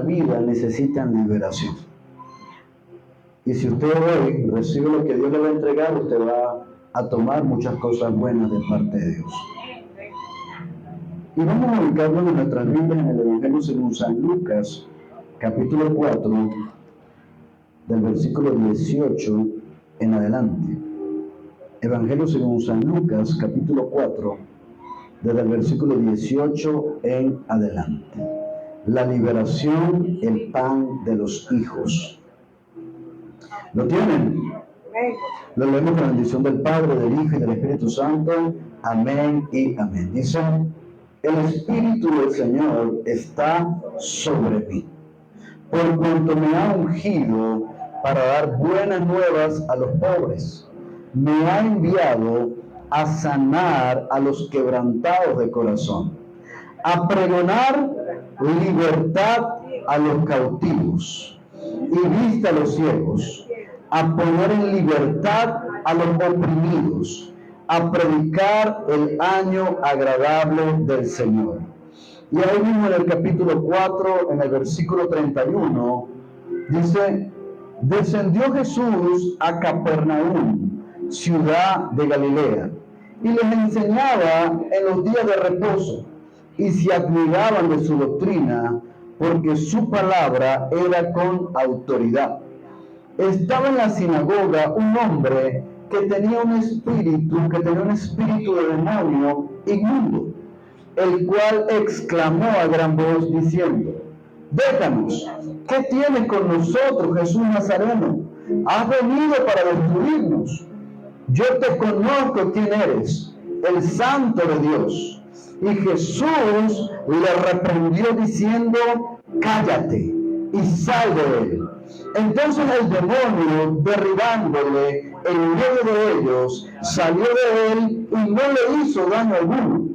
vida necesitan liberación. Y si usted hoy recibe lo que Dios le va a entregar, usted va a tomar muchas cosas buenas de parte de Dios. Y vamos a ubicarnos en nuestras Biblias en el Evangelio según San Lucas, capítulo 4, del versículo 18 en adelante. Evangelio según San Lucas, capítulo 4, desde el versículo 18 en adelante. La liberación, el pan de los hijos. ¿Lo tienen? Lo leemos con la bendición del Padre, del Hijo y del Espíritu Santo. Amén y amén. Dice: el Espíritu del Señor está sobre mí, por cuanto me ha ungido para dar buenas nuevas a los pobres. Me ha enviado a sanar a los quebrantados de corazón, a pregonar libertad a los cautivos y vista a los ciegos, a poner en libertad a los oprimidos, a predicar el año agradable del Señor. Y ahí mismo en el capítulo 4, en el versículo 31, dice: descendió Jesús a Capernaum, ciudad de Galilea, y les enseñaba en los días de reposo, y se admiraban de su doctrina, porque su palabra era con autoridad. Estaba en la sinagoga un hombre que tenía un espíritu de demonio inmundo, el cual exclamó a gran voz diciendo: déjanos, ¿qué tienes con nosotros, Jesús Nazareno? Has venido para destruirnos. Yo te conozco quién eres, el Santo de Dios. Y Jesús le reprendió diciendo: cállate y sal de él. Entonces el demonio, derribándole en medio de ellos, salió de él y no le hizo daño alguno.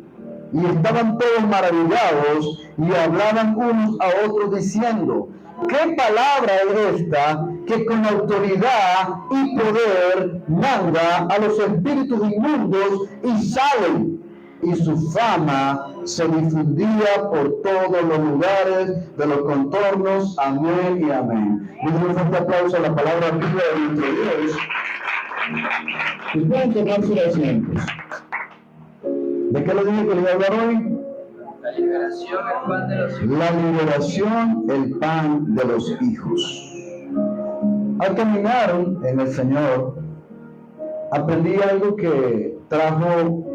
Y estaban todos maravillados y hablaban unos a otros diciendo: ¿qué palabra es esta que con autoridad y poder manda a los espíritus inmundos y salen? Y su fama se difundía por todos los lugares de los contornos. Amén y amén. Y un fuerte aplauso a la palabra viva de nuestro Dios. Y pueden tomar sus asientos. ¿De qué le dije que le iba a hablar hoy? La liberación, el pan de los hijos. La liberación, el pan de los hijos. Al caminar en el Señor, aprendí algo que trajo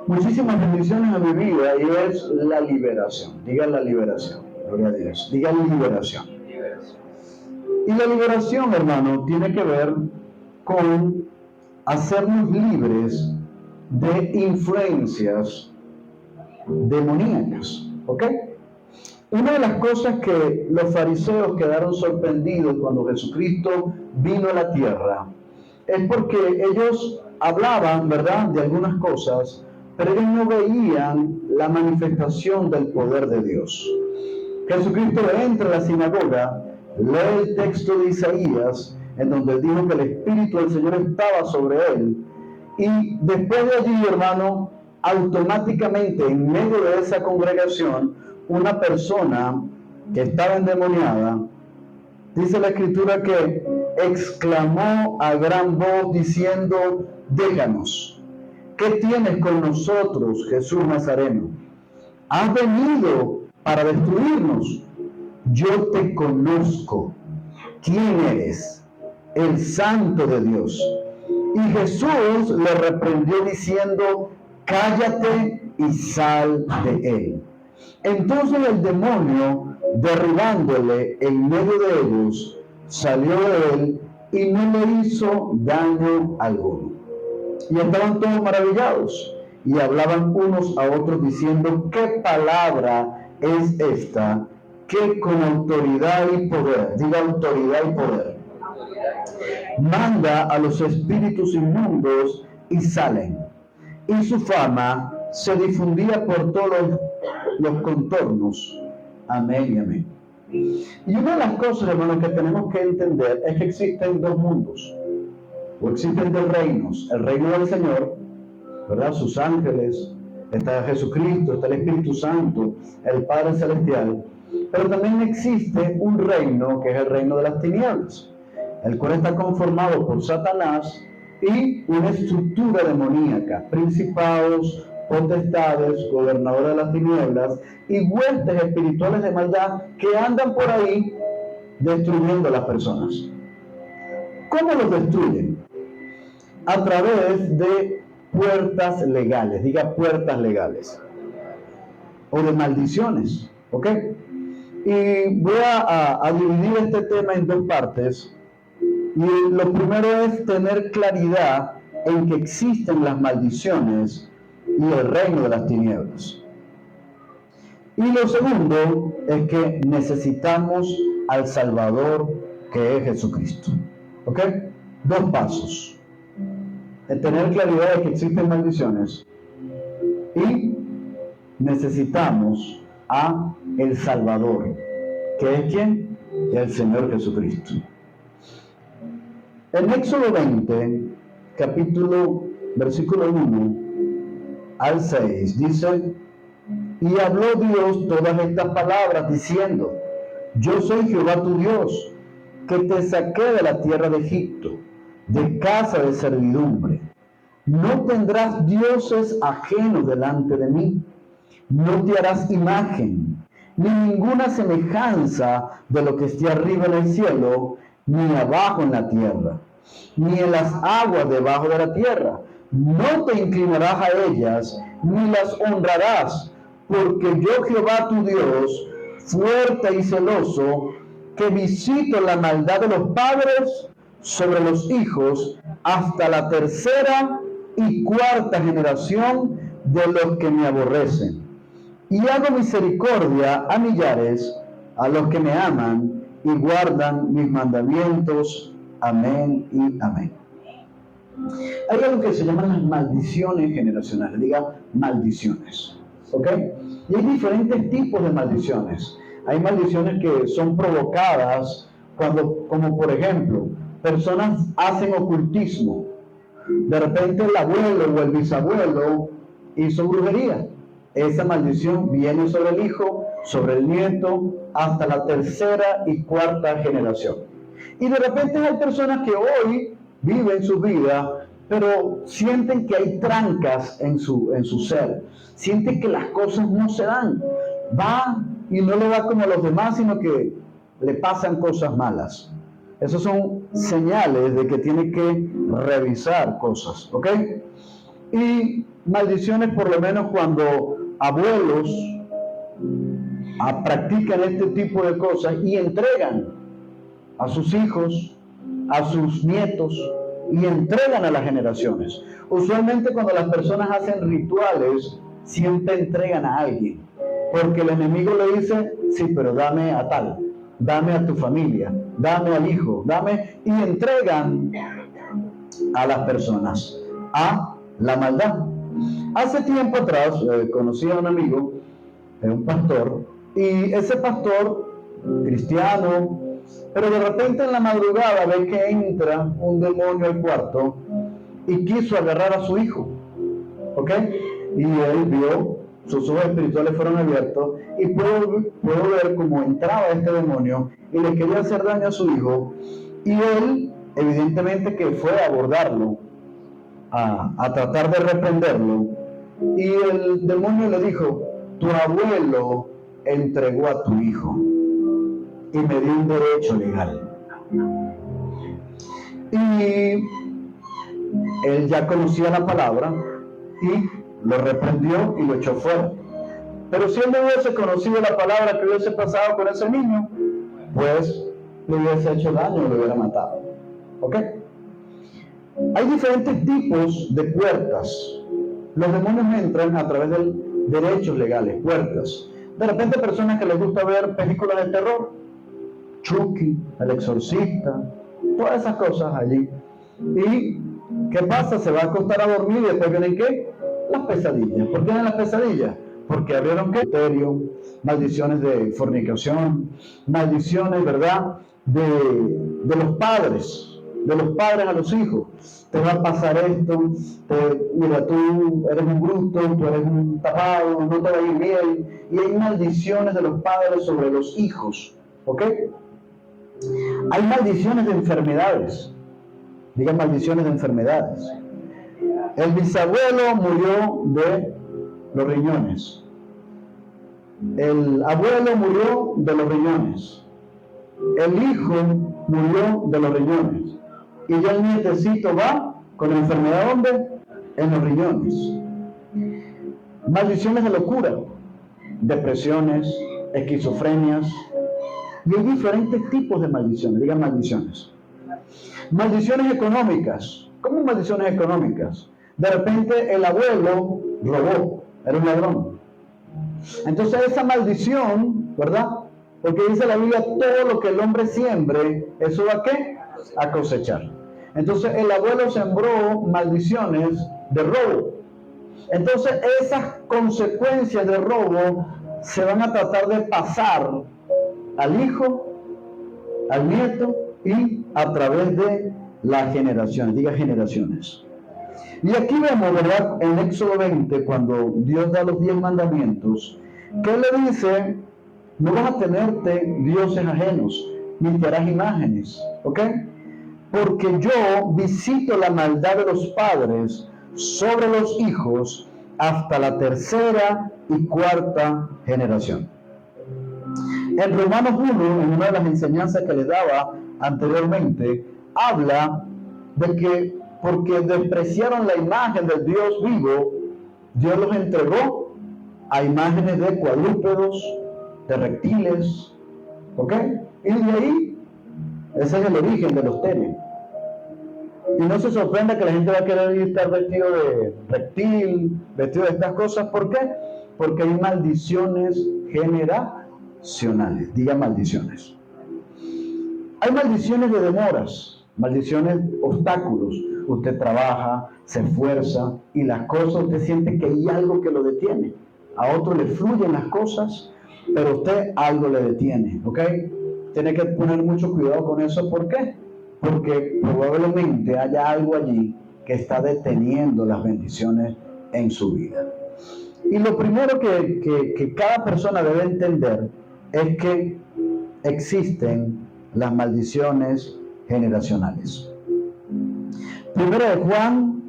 muchísimas bendiciones a mi vida, y es la liberación. Diga la liberación. Gloria a Dios. Diga liberación. Y la liberación, hermano, tiene que ver con hacernos libres de influencias demoníacas, ¿ok? Una de las cosas que los fariseos quedaron sorprendidos cuando Jesucristo vino a la tierra es porque ellos hablaban, ¿verdad?, de algunas cosas, pero ellos no veían la manifestación del poder de Dios. Jesucristo entra a la sinagoga, lee el texto de Isaías, en donde dijo que el Espíritu del Señor estaba sobre él, y después de allí, hermano, automáticamente en medio de esa congregación, una persona que estaba endemoniada, dice la Escritura que exclamó a gran voz diciendo: déjanos, ¿qué tienes con nosotros, Jesús Nazareno? Has venido para destruirnos. Yo te conozco. ¿Quién eres? El Santo de Dios. Y Jesús le reprendió diciendo: cállate y sal de él. Entonces el demonio, derribándole en medio de ellos, salió de él y no le hizo daño alguno. Y estaban todos maravillados y hablaban unos a otros diciendo: ¿qué palabra es esta que con autoridad y poder, diga autoridad y poder, manda a los espíritus inmundos y salen? Y su fama se difundía por todos los contornos. Amén y amén. Y una de las cosas, hermanos, que tenemos que entender es que existen dos mundos, o existen dos reinos: el reino del Señor, ¿verdad?, sus ángeles, está Jesucristo, está el Espíritu Santo, el Padre Celestial, Pero también existe un reino que es el reino de las tinieblas, el cual está conformado por Satanás y una estructura demoníaca, principados, potestades, gobernadores de las tinieblas y huestes espirituales de maldad que andan por ahí destruyendo a las personas. ¿Cómo los destruyen? A través de puertas legales, diga puertas legales, o de maldiciones, ¿ok? Y voy a dividir este tema en dos partes. Y lo primero es tener claridad en que existen las maldiciones y el reino de las tinieblas. Y lo segundo es que necesitamos al Salvador, que es Jesucristo. ¿Ok? Dos pasos. El tener claridad de que existen maldiciones y necesitamos a el Salvador, que es ¿quién? El Señor Jesucristo. En Éxodo 20, versículo 1 al 6, dice: y habló Dios todas estas palabras, diciendo: yo soy Jehová tu Dios, que te saqué de la tierra de Egipto, de casa de servidumbre. No tendrás dioses ajenos delante de mí, no te harás imagen, ni ninguna semejanza de lo que esté arriba en el cielo, ni abajo en la tierra, ni en las aguas debajo de la tierra. No te inclinarás a ellas, ni las honrarás, porque yo, Jehová tu Dios, fuerte y celoso, que visito la maldad de los padres sobre los hijos hasta la tercera y cuarta generación de los que me aborrecen. Y hago misericordia a millares, a los que me aman y guardan mis mandamientos. Amén y amén. Hay algo que se llaman las maldiciones generacionales, diga maldiciones, ¿ok? Y hay diferentes tipos de maldiciones. Hay maldiciones que son provocadas como por ejemplo, personas hacen ocultismo. De repente el abuelo o el bisabuelo hizo brujería. Esa maldición viene sobre el hijo, sobre el nieto, hasta la tercera y cuarta generación. Y de repente hay personas que hoy viven su vida, pero sienten que hay trancas en su ser. Sienten que las cosas no se dan. Va y no le va como a los demás, sino que le pasan cosas malas. Esas son señales de que tiene que revisar cosas, ¿ok? Y maldiciones, por lo menos cuando abuelos practican este tipo de cosas y entregan a sus hijos, a sus nietos, y entregan a las generaciones. Usualmente cuando las personas hacen rituales, siempre entregan a alguien, porque el enemigo le dice: sí, pero dame a tal, dame a tu familia, dame al hijo, dame, y entregan a las personas a la maldad. Hace tiempo atrás conocí a un amigo, un pastor, y ese pastor cristiano, pero de repente en la madrugada ve que entra un demonio al cuarto y quiso agarrar a su hijo, ¿ok? Y él vio, sus ojos espirituales fueron abiertos y pudo ver cómo entraba este demonio y le quería hacer daño a su hijo, y él evidentemente que fue a abordarlo, a tratar de reprenderlo, y el demonio le dijo: tu abuelo entregó a tu hijo y me dio un derecho legal. Y él ya conocía la palabra y lo reprendió y lo echó fuera. Pero si él no hubiese conocido la palabra, que hubiese pasado con ese niño, pues le hubiese hecho daño y lo hubiera matado. ¿Ok? Hay diferentes tipos de puertas. Los demonios entran a través de derechos legales, puertas. De repente personas que les gusta ver películas de terror, Chucky, El Exorcista, todas esas cosas allí. ¿Y qué pasa? Se va a acostar a dormir y después vienen ¿qué? Las pesadillas. ¿Por qué vienen las pesadillas? Porque abrieron ¿qué? Maldiciones de fornicación, maldiciones, ¿verdad? De los padres, de los padres a los hijos. Te va a pasar esto, mira, tú eres un bruto, tú eres un tapado, no te va a ir bien. Y hay maldiciones de los padres sobre los hijos, ¿ok? Hay maldiciones de enfermedades. Digan maldiciones de enfermedades. El bisabuelo murió de los riñones. El abuelo murió de los riñones. El hijo murió de los riñones. Y ya el nietecito va con la enfermedad, ¿dónde? En los riñones. Maldiciones de locura, depresiones, esquizofrenias. Y hay diferentes tipos de maldiciones. Digan maldiciones. Maldiciones económicas. ¿Cómo maldiciones económicas? De repente el abuelo robó, era un ladrón. Entonces esa maldición, ¿verdad? Porque dice la Biblia, todo lo que el hombre siembre, ¿eso va a qué? A cosechar. Entonces el abuelo sembró maldiciones de robo. Entonces esas consecuencias de robo se van a tratar de pasar al hijo, al nieto y a través de las generaciones. Diga generaciones. Y aquí vemos, ¿verdad? En Éxodo 20, cuando Dios da los 10 mandamientos, que Él le dice, no vas a tenerte dioses ajenos, ni te harás imágenes, ¿ok? Porque yo visito la maldad de los padres sobre los hijos hasta la tercera y cuarta generación. En Romanos 1, en una de las enseñanzas que les daba anteriormente, habla de que porque despreciaron la imagen del Dios vivo, Dios los entregó a imágenes de cuadrúpedos, de reptiles, ¿ok? Y de ahí, ese es el origen de los tenes. Y no se sorprenda que la gente va a querer estar vestido de reptil, vestido de estas cosas. ¿Por qué? Porque hay maldiciones generacionales. Diga maldiciones. Hay maldiciones de demoras, maldiciones obstáculos. Usted trabaja, se esfuerza y las cosas, usted siente que hay algo que lo detiene. A otro le fluyen las cosas, pero usted algo le detiene, ¿ok? Tiene que poner mucho cuidado con eso. ¿Por qué? Porque probablemente haya algo allí que está deteniendo las bendiciones en su vida. Y lo primero que cada persona debe entender es que existen las maldiciones generacionales. Primera de Juan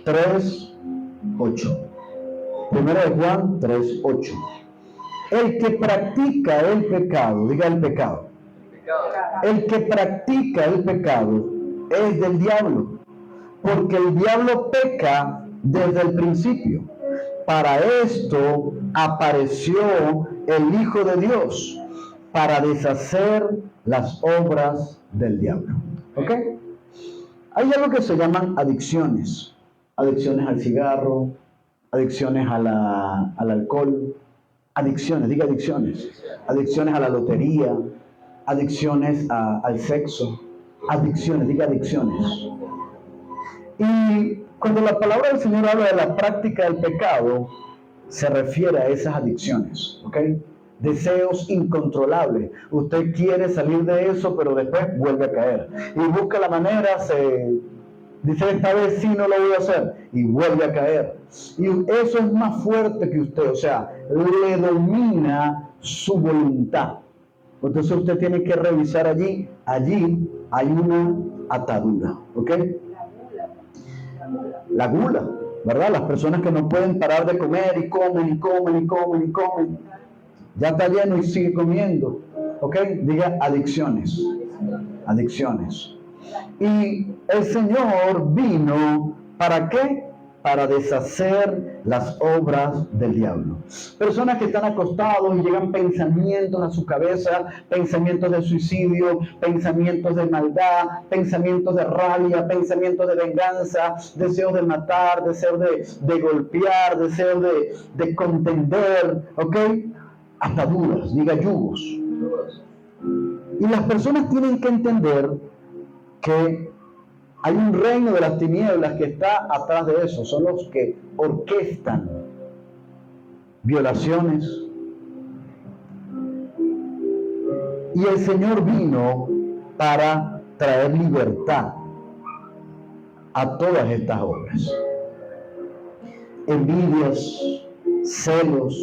3:8. Primera de Juan 3:8. El que practica el pecado, diga el pecado. El que practica el pecado es del diablo, porque el diablo peca desde el principio. Para esto apareció el Hijo de Dios, para deshacer las obras del diablo. ¿Ok? Hay algo que se llaman adicciones. Adicciones al cigarro, adicciones al alcohol, adicciones, diga adicciones. Adicciones a la lotería, adicciones al sexo, adicciones, diga adicciones. Y cuando la palabra del Señor habla de la práctica del pecado, se refiere a esas adicciones, ¿ok? Deseos incontrolables. Usted quiere salir de eso, pero después vuelve a caer. Y busca la manera, dice, esta vez sí no lo voy a hacer, y vuelve a caer. Y eso es más fuerte que usted, o sea, le domina su voluntad. Entonces usted tiene que revisar allí hay una atadura, ¿ok? La gula, ¿verdad? Las personas que no pueden parar de comer y comen y comen y comen y comen. Ya está lleno y sigue comiendo, ¿ok? Diga adicciones, adicciones. Y el Señor vino, ¿para qué? Para deshacer las obras del diablo. Personas que están acostados y llegan pensamientos a su cabeza, pensamientos de suicidio, pensamientos de maldad, pensamientos de rabia, pensamientos de venganza, deseos de matar, deseos de golpear, deseos de contender, ¿ok? Ataduras, diga yugos. Y las personas tienen que entender que hay un reino de las tinieblas que está atrás de eso. Son los que orquestan violaciones. Y el Señor vino para traer libertad a todas estas obras. Envidias, celos,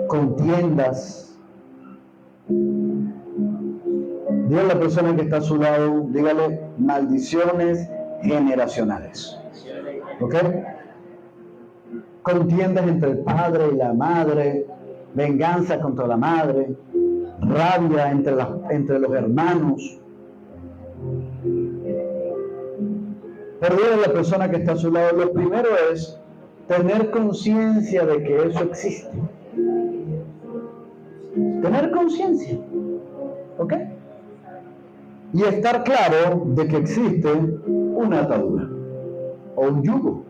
contiendas. Dígale a la persona que está a su lado, dígale maldiciones generacionales. ¿Ok? Contiendas entre el padre y la madre, venganza contra la madre, rabia entre los hermanos. Pero dígale a la persona que está a su lado, lo primero es tener conciencia de que eso existe. Tener conciencia. ¿Ok? Y estar claro de que existe una atadura o un yugo.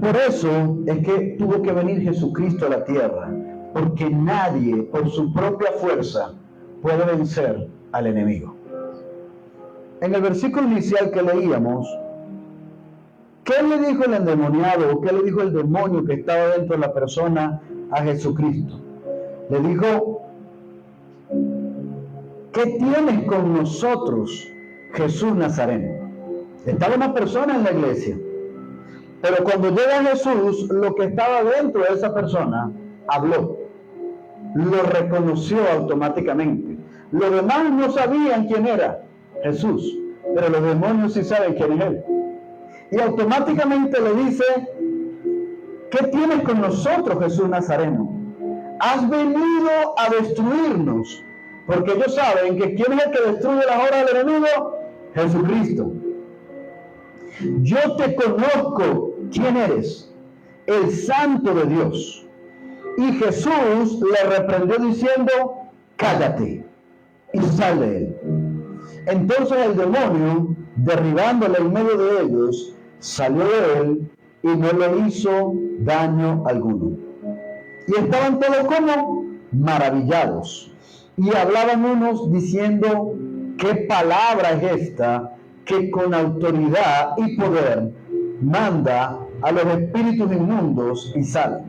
Por eso es que tuvo que venir Jesucristo a la tierra, porque nadie por su propia fuerza puede vencer al enemigo. En el versículo inicial que leíamos, ¿qué le dijo el endemoniado o qué le dijo el demonio que estaba dentro de la persona a Jesucristo? Le dijo: ¿qué tienes con nosotros, Jesús Nazareno? Estaba una persona en la iglesia, pero cuando llega Jesús, lo que estaba dentro de esa persona habló, lo reconoció automáticamente. Los demás no sabían quién era Jesús, pero los demonios sí saben quién es Él. Y automáticamente le dice: ¿qué tienes con nosotros, Jesús Nazareno? Has venido a destruirnos, porque ellos saben que ¿quién es el que destruye las obras del enemigo? Jesucristo. Yo te conozco quién eres, el Santo de Dios. Y Jesús le reprendió diciendo: cállate y sal de él. Entonces el demonio, derribándole en medio de ellos, salió de él y no le hizo daño alguno. Y estaban todos como maravillados. Y hablaban unos diciendo: ¿qué palabra es esta que con autoridad y poder manda a los espíritus inmundos y salen?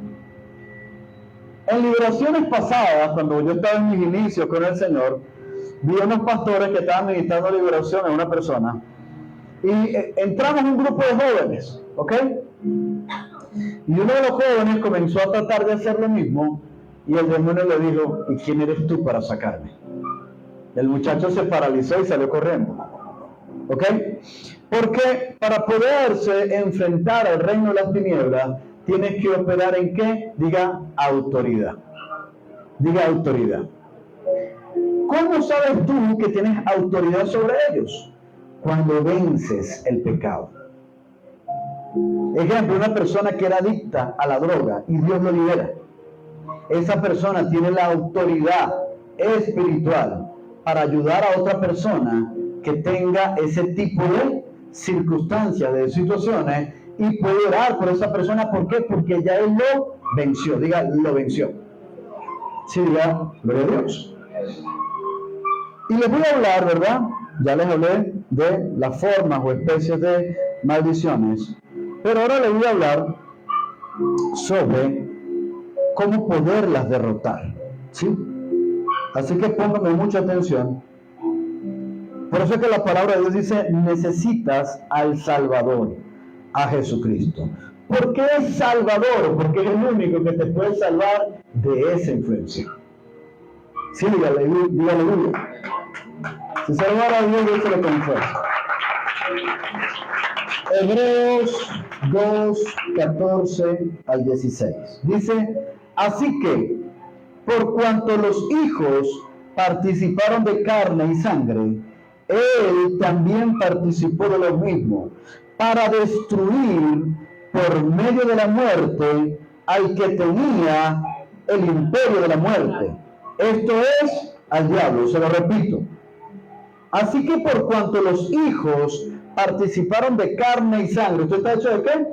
En liberaciones pasadas, cuando yo estaba en mis inicios con el Señor, vi a unos pastores que estaban ministrando liberación a una persona. Y entramos en un grupo de jóvenes, ¿ok? Y uno de los jóvenes comenzó a tratar de hacer lo mismo, y el demonio le dijo: ¿y quién eres tú para sacarme? El muchacho se paralizó y salió corriendo, ¿ok? Porque para poderse enfrentar al reino de las tinieblas, tienes que operar en ¿qué? Diga autoridad. Diga autoridad. ¿Cómo sabes tú que tienes autoridad sobre ellos? Cuando vences el pecado. Ejemplo, una persona que era adicta a la droga y Dios lo libera. Esa persona tiene la autoridad espiritual para ayudar a otra persona que tenga ese tipo de circunstancias, de situaciones, y puede orar por esa persona. ¿Por qué? Porque ya él lo venció. Diga, lo venció. Sí, diga, gloria a Dios. Y les voy a hablar, ¿verdad? Ya les hablé de las formas o especies de maldiciones, pero ahora les voy a hablar sobre cómo poderlas derrotar, ¿sí? Así que pónganme mucha atención. Por eso es que la palabra de Dios dice: necesitas al Salvador, a Jesucristo. ¿Por qué es Salvador? Porque es el único que te puede salvar de esa influencia. Sí, dígale aleluya. Si salvara a Dios, Dios se lo confesa. Hebreos 2, 14 al 16. Dice: así que, por cuanto los hijos participaron de carne y sangre, él también participó de lo mismo, para destruir por medio de la muerte al que tenía el imperio de la muerte. Esto es, al diablo. Se lo repito. Así que por cuanto los hijos participaron de carne y sangre, ¿esto está hecho de qué?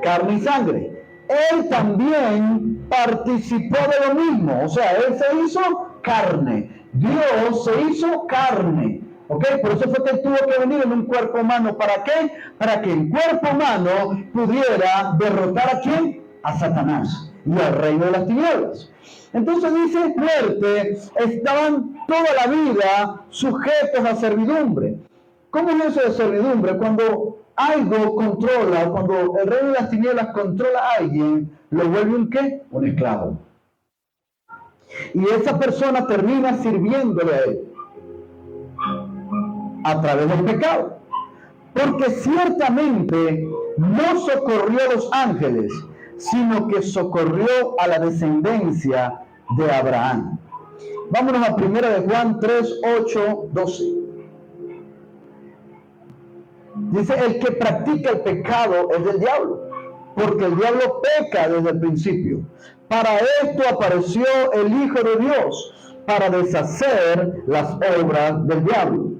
Carne y sangre. Él también participó de lo mismo. O sea, él se hizo carne. Dios se hizo carne. ¿Ok? Por eso fue que él tuvo que venir en un cuerpo humano. ¿Para qué? Para que el cuerpo humano pudiera derrotar ¿a quién? A Satanás y al reino de las tinieblas. Entonces dice: muerte, estaban toda la vida sujetos a servidumbre. ¿Cómo es eso de servidumbre? Cuando algo controla, cuando el reino de las tinieblas controla a alguien, lo vuelve un ¿qué? Un esclavo. Y esa persona termina sirviéndole a él a través del pecado. Porque ciertamente no socorrió a los ángeles, sino que socorrió a la descendencia de Abraham. Vámonos a 1 de Juan 3, 8, 12. Dice, el que practica el pecado es del diablo, porque el diablo peca desde el principio. Para esto apareció el Hijo de Dios, para deshacer las obras del diablo.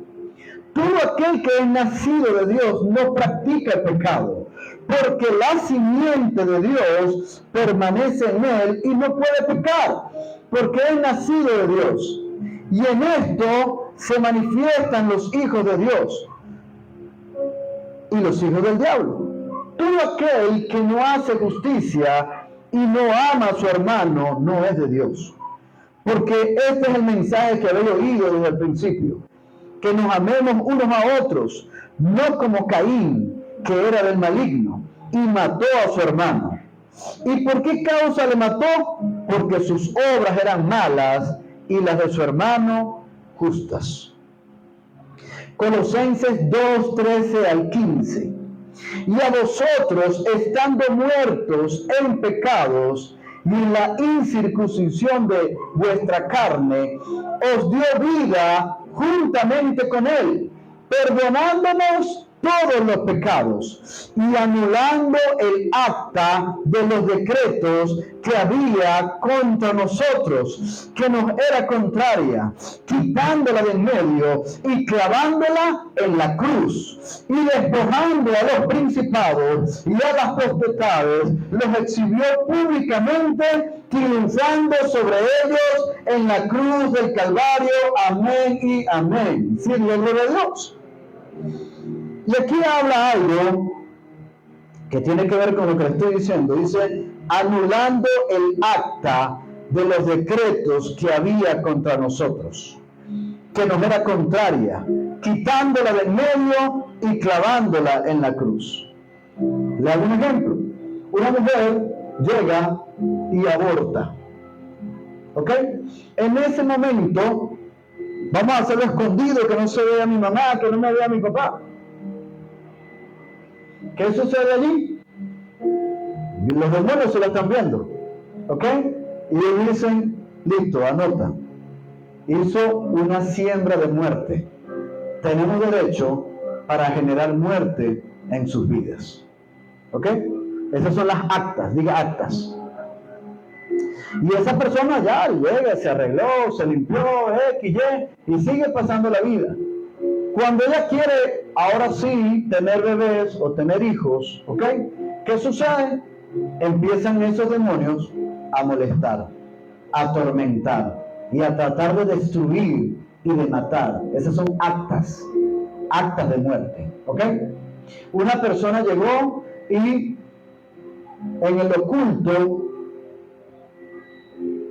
Todo aquel que es nacido de Dios no practica el pecado, porque la simiente de Dios permanece en él y no puede pecar, porque es nacido de Dios. Y en esto se manifiestan los hijos de Dios y los hijos del diablo. Todo aquel que no hace justicia y no ama a su hermano no es de Dios. Porque este es el mensaje que habéis oído desde el principio, que nos amemos unos a otros, no como Caín, que era del maligno, y mató a su hermano. ¿Y por qué causa le mató? Porque sus obras eran malas y las de su hermano justas. Colosenses 2, 13 al 15. Y a vosotros, estando muertos en pecados y en la incircuncisión de vuestra carne, os dio vida juntamente con él, perdonándonos todos los pecados y anulando el acta de los decretos que había contra nosotros, que nos era contraria, quitándola de en medio y clavándola en la cruz, y despojando a los principados y a las potestades, los exhibió públicamente, triunfando sobre ellos en la cruz del Calvario. Amén y amén. Sí, gloria a Dios. Y aquí habla algo que tiene que ver con lo que le estoy diciendo. Dice, anulando el acta de los decretos que había contra nosotros, que nos era contraria, quitándola del medio y clavándola en la cruz. Le hago un ejemplo. Una mujer llega y aborta. ¿Ok? En ese momento, vamos a hacerlo escondido, que no se vea mi mamá, que no me vea mi papá. ¿Qué sucede allí? Los demonios se la están viendo, ¿ok? Y ellos dicen, listo, anota, hizo una siembra de muerte. Tenemos derecho para generar muerte en sus vidas, ¿ok? Esas son las actas, diga actas. Y esa persona ya llega, se arregló, se limpió, X, Y, y sigue pasando la vida. Cuando ella quiere, ahora sí, tener bebés o tener hijos, ¿ok? ¿Qué sucede? Empiezan esos demonios a molestar, a atormentar y a tratar de destruir y de matar. Esas son actas de muerte, ¿ok? Una persona llegó y en el oculto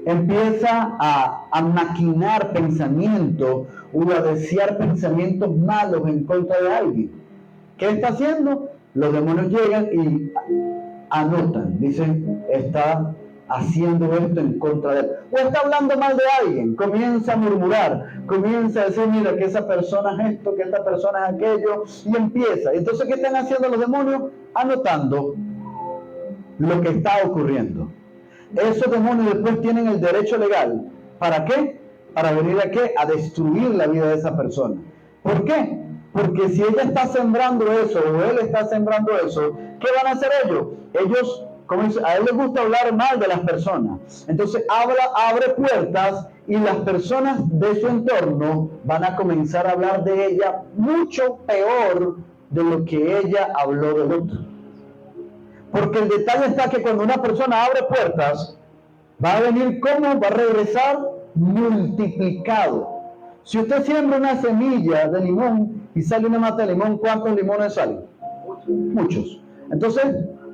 empieza a maquinar pensamientos o a desear pensamientos malos en contra de alguien. ¿Qué está haciendo? Los demonios llegan y anotan, dicen, está haciendo esto en contra de él. O está hablando mal de alguien, comienza a murmurar, comienza a decir, mira, que esa persona es esto, que esta persona es aquello, y empieza. Entonces, ¿qué están haciendo los demonios? Anotando lo que está ocurriendo. Esos demonios después tienen el derecho legal. ¿Para qué? Para venir a qué? A destruir la vida de esa persona. ¿Por qué? Porque si ella está sembrando eso o él está sembrando eso, ¿qué van a hacer ellos? Ellos, como dice, a él les gusta hablar mal de las personas. Entonces abre puertas y las personas de su entorno van a comenzar a hablar de ella mucho peor de lo que ella habló del otro. Porque el detalle está que cuando una persona abre puertas, va a venir ¿cómo? Va a regresar multiplicado. Si usted siembra una semilla de limón y sale una mata de limón, ¿cuántos limones salen? Muchos. Entonces,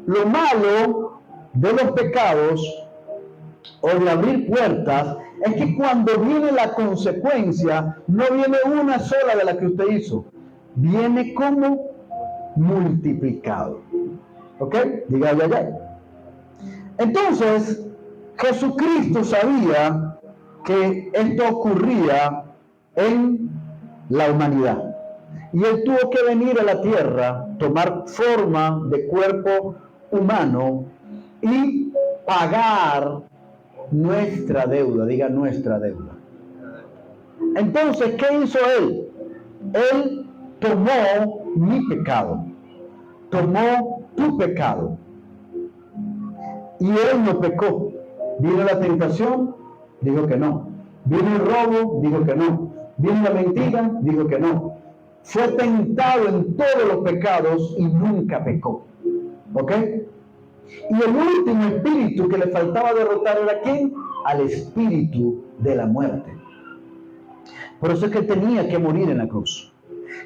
lo malo de los pecados o de abrir puertas es que cuando viene la consecuencia, no viene una sola de la que usted hizo. viene como multiplicado. ¿Ok? Diga ya. Entonces, Jesucristo sabía que esto ocurría en la humanidad. Y Él tuvo que venir a la tierra, tomar forma de cuerpo humano y pagar nuestra deuda. Diga nuestra deuda. Entonces, ¿qué hizo Él? Él tomó mi pecado, tomó tu pecado. Y Él no pecó. Vino la tentación, dijo que no. Vino el robo, dijo que no. Vino la mentira, dijo que no. Fue tentado en todos los pecados y nunca pecó. ¿Ok? Y el último espíritu que le faltaba derrotar era ¿quién? Al espíritu de la muerte. Por eso es que tenía que morir en la cruz.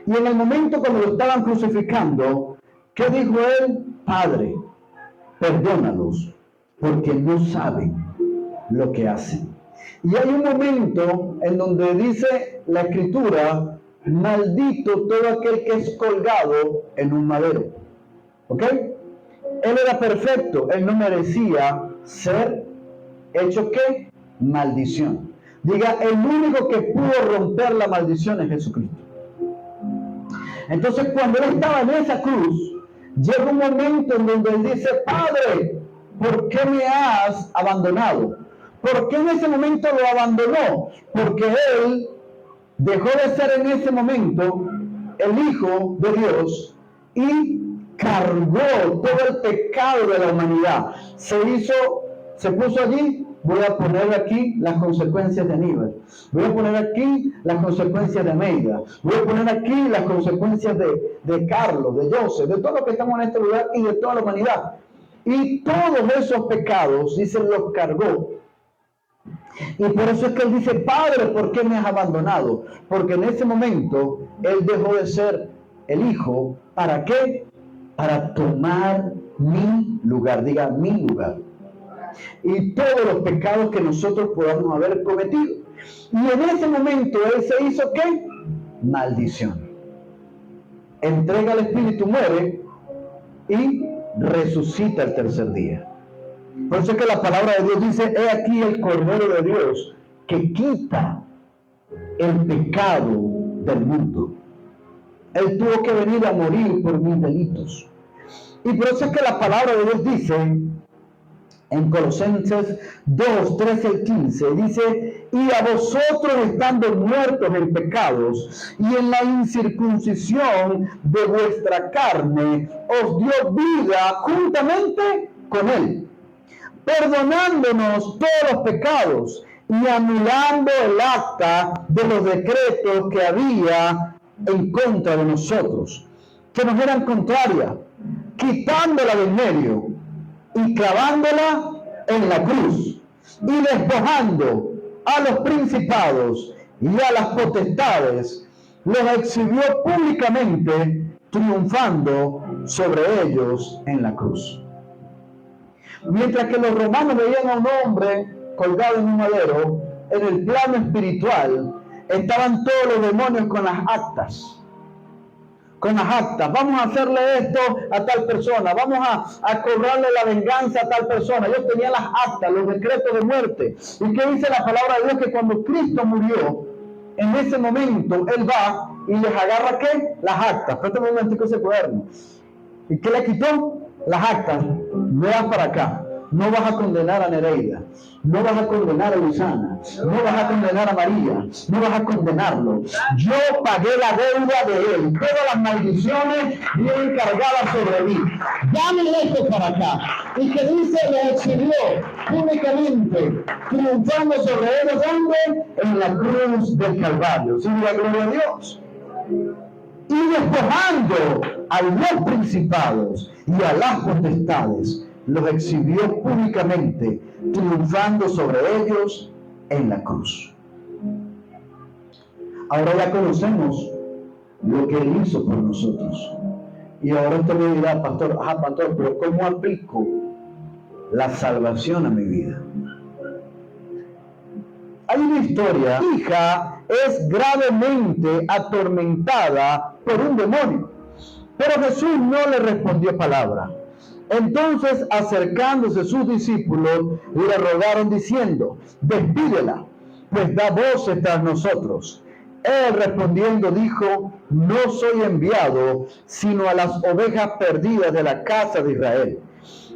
Y en el momento cuando lo estaban crucificando, ¿qué dijo él? Padre, perdónalos, porque no saben lo que hacen. Y hay un momento en donde dice la Escritura, maldito todo aquel que es colgado en un madero. ¿Ok? Él era perfecto, él no merecía ser hecho ¿qué? Maldición. Diga, el único que pudo romper la maldición es Jesucristo. Entonces, cuando él estaba en esa cruz, llega un momento en donde él dice, Padre, ¿por qué me has abandonado? ¿Por qué en ese momento lo abandonó? Porque él dejó de ser en ese momento el Hijo de Dios y cargó todo el pecado de la humanidad. Se puso allí. Voy a poner aquí las consecuencias de Aníbal. Voy a poner aquí las consecuencias de Amelia. Voy a poner aquí las consecuencias de Carlos, de Joseph, de todos los que estamos en este lugar y de toda la humanidad. Y todos esos pecados, dice, los cargó. Y por eso es que él dice, Padre, ¿por qué me has abandonado? Porque en ese momento él dejó de ser el Hijo. ¿Para qué? Para tomar mi lugar. Diga, mi lugar. Y todos los pecados que nosotros podamos haber cometido. Y en ese momento él se hizo ¿qué? Maldición. Entrega al Espíritu, muere y resucita el tercer día. Por eso es que la palabra de Dios dice, he aquí el Cordero de Dios que quita el pecado del mundo. Él tuvo que venir a morir por mis delitos. Y por eso es que la palabra de Dios dice en Colosenses 2, 13 y 15, dice, y a vosotros estando muertos en pecados y en la incircuncisión de vuestra carne, os dio vida juntamente con él, perdonándonos todos los pecados y anulando el acta de los decretos que había en contra de nosotros, que nos eran contrarias, quitándola del medio y clavándola en la cruz, y despojando a los principados y a las potestades, los exhibió públicamente, triunfando sobre ellos en la cruz. Mientras que los romanos veían a un hombre colgado en un madero, en el plano espiritual estaban todos los demonios con las actas. Vamos a hacerle esto a tal persona, vamos a cobrarle la venganza a tal persona. Ellos tenían las actas, los decretos de muerte. ¿Y qué dice la palabra de Dios? Que cuando Cristo murió, en ese momento, Él va y les agarra ¿qué? Las actas. Préstame un momentico ese cuaderno. ¿Y qué le quitó? Las actas. Vean para acá. No vas a condenar a Nereida, no vas a condenar a Luisana, no vas a condenar a María, no vas a condenarlo. Yo pagué la deuda de él, todas las maldiciones vienen cargadas sobre mí. Dame esto para acá. Y que dice, le exhibió públicamente, triunfando sobre ellos, ¿dónde? En la cruz del Calvario. ¿Sí, la gloria a Dios? Y despojando a los principados y a las potestades, los exhibió públicamente, triunfando sobre ellos en la cruz. Ahora ya conocemos lo que Él hizo por nosotros. Y ahora usted me dirá, pastor, pero ¿cómo aplico la salvación a mi vida? Hay una historia, hija es gravemente atormentada por un demonio. Pero Jesús no le respondió palabra. Entonces, acercándose sus discípulos, le rogaron diciendo: despídela, pues da voces tras nosotros. Él respondiendo dijo: no soy enviado sino a las ovejas perdidas de la casa de Israel.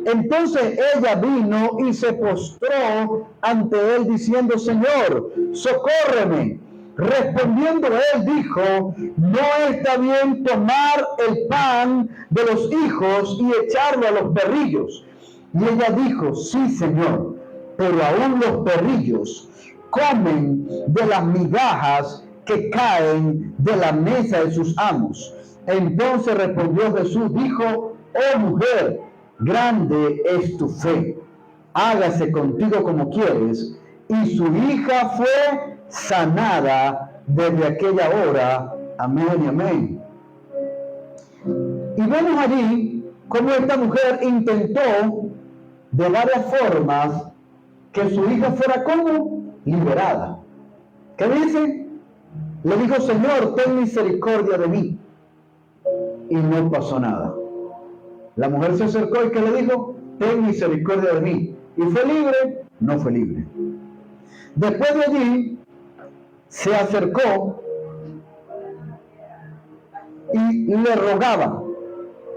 Entonces ella vino y se postró ante él diciendo: Señor, socórreme. Respondiendo él dijo: no está bien tomar el pan de los hijos y echarlo a los perrillos. Y ella dijo: sí, Señor, pero aún los perrillos comen de las migajas que caen de la mesa de sus amos. Entonces respondió Jesús, dijo: oh mujer, grande es tu fe, hágase contigo como quieres. Y su hija fue sanada desde aquella hora. Amén y amén. Y vemos allí cómo esta mujer intentó de varias formas que su hija fuera como liberada. ¿Qué dice? Le dijo: Señor, ten misericordia de mí. Y no pasó nada. La mujer se acercó y ¿qué le dijo? Ten misericordia de mí. ¿Y fue libre? No fue libre. Después de allí, se acercó y le rogaba.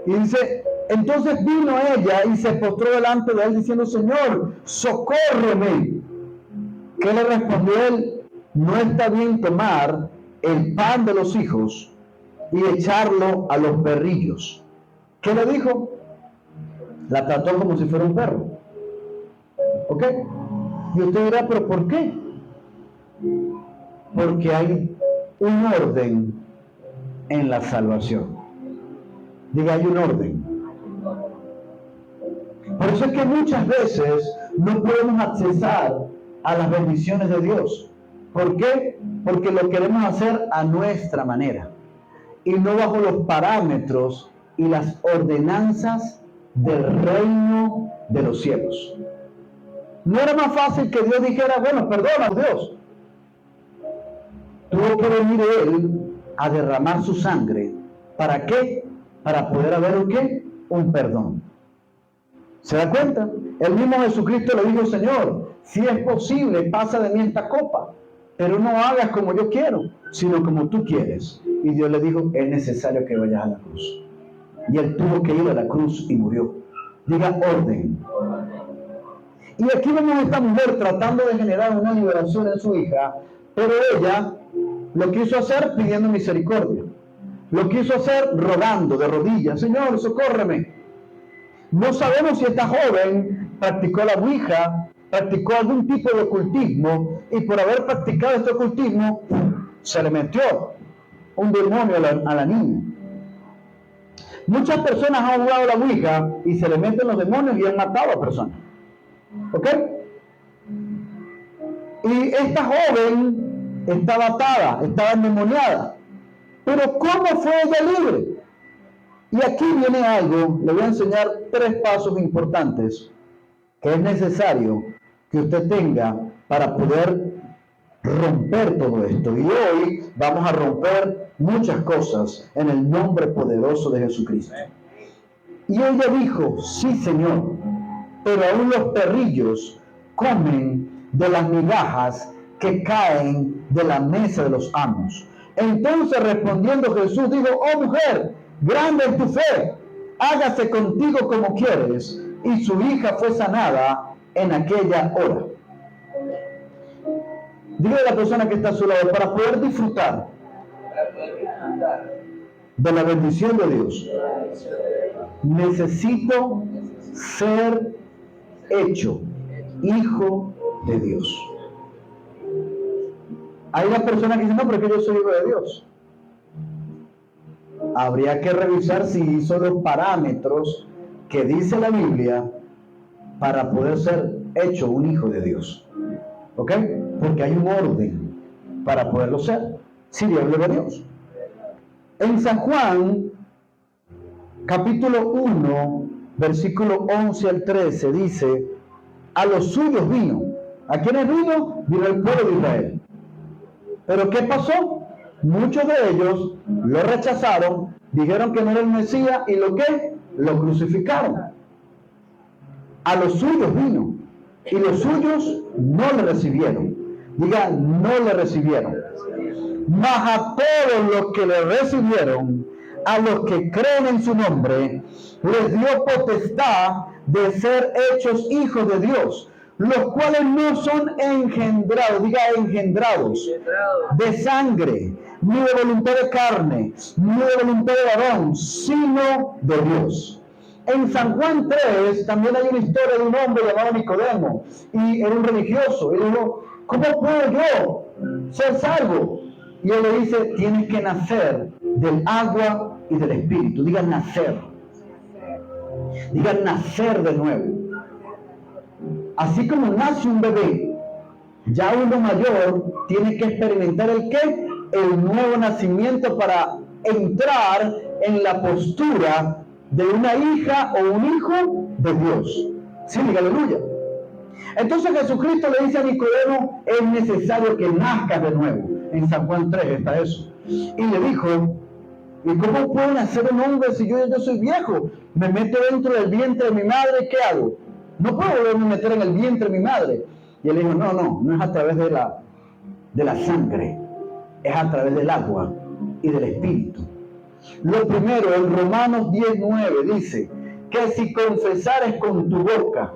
Y dice, entonces vino ella y se postró delante de él diciendo: Señor, socórreme. ¿Qué le respondió él? No está bien tomar el pan de los hijos y echarlo a los perrillos. ¿Qué le dijo? La trató como si fuera un perro. ¿Ok? Y usted dirá, ¿pero por qué? Porque hay un orden en la salvación. Diga, hay un orden. Por eso es que muchas veces no podemos accesar a las bendiciones de Dios. ¿Por qué? Porque lo queremos hacer a nuestra manera y no bajo los parámetros y las ordenanzas del reino de los cielos. ¿No era más fácil que Dios dijera: bueno, perdona, Dios? Tuvo que venir Él a derramar su sangre. ¿Para qué? Para poder haber ¿un qué? Un perdón. ¿Se da cuenta? El mismo Jesucristo le dijo: Señor, si es posible, pasa de mí esta copa, pero no hagas como yo quiero, sino como tú quieres. Y Dios le dijo: es necesario que vayas a la cruz. Y Él tuvo que ir a la cruz y murió. Diga, orden. Y aquí vemos a esta mujer tratando de generar una liberación en su hija, pero ella lo quiso hacer pidiendo misericordia. Lo quiso hacer rogando de rodillas: Señor, socórreme. No sabemos si esta joven practicó la ouija, practicó algún tipo de ocultismo, y por haber practicado este ocultismo, se le metió un demonio a la niña. Muchas personas han jugado la ouija y se le meten los demonios y han matado a personas. ¿Ok? Y esta joven estaba atada, estaba endemoniada. Pero ¿cómo fue ella libre? Y aquí viene algo, le voy a enseñar 3 pasos importantes que es necesario que usted tenga para poder romper todo esto. Y hoy vamos a romper muchas cosas en el nombre poderoso de Jesucristo. Y ella dijo: sí, Señor, pero aún los perrillos comen de las migajas que caen de la mesa de los amos. Entonces respondiendo Jesús dijo: oh mujer, grande es tu fe, hágase contigo como quieres. Y su hija fue sanada en aquella hora. Dile a la persona que está a su lado: para poder disfrutar de la bendición de Dios, necesito ser hecho hijo de Dios. Hay una persona que dice: no, pero es que yo soy hijo de Dios. Habría que revisar si hizo los parámetros que dice la Biblia para poder ser hecho un hijo de Dios. ¿Ok? Porque hay un orden para poderlo ser. Sí, gloria a Dios. En San Juan, capítulo 1, versículo 11 al 13, dice: a los suyos vino. ¿A quiénes vino? Vino el pueblo de Israel. Pero ¿qué pasó? Muchos de ellos lo rechazaron, dijeron que no era el Mesías y ¿lo qué? Lo crucificaron. A los suyos vino y los suyos no le recibieron. Digan, no le recibieron. Mas a todos los que le recibieron, a los que creen en su nombre, les dio potestad de ser hechos hijos de Dios, los cuales no son engendrados, diga engendrados, de sangre, ni de voluntad de carne, ni de voluntad de varón, sino de Dios. En San Juan 3 también hay una historia de un hombre llamado Nicodemo, y era un religioso, y le dijo, ¿cómo puedo yo ser salvo? Y él le dice, tienes que nacer del agua y del espíritu. Digan nacer. Digan nacer de nuevo. Así como nace un bebé, ya uno mayor tiene que experimentar el qué, el nuevo nacimiento para entrar en la postura de una hija o un hijo de Dios. Sí, diga aleluya. Entonces Jesucristo le dice a Nicodemo, es necesario que nazcas de nuevo. En San Juan 3 está eso. Y le dijo, ¿y cómo puedo nacer un hombre si yo soy viejo? Me meto dentro del vientre de mi madre, ¿qué hago? No puedo volverme a meter en el vientre de mi madre. Y él dijo, no es a través de la sangre, es a través del agua y del espíritu. Lo primero, en Romanos 10:9 dice, que si confesares con tu boca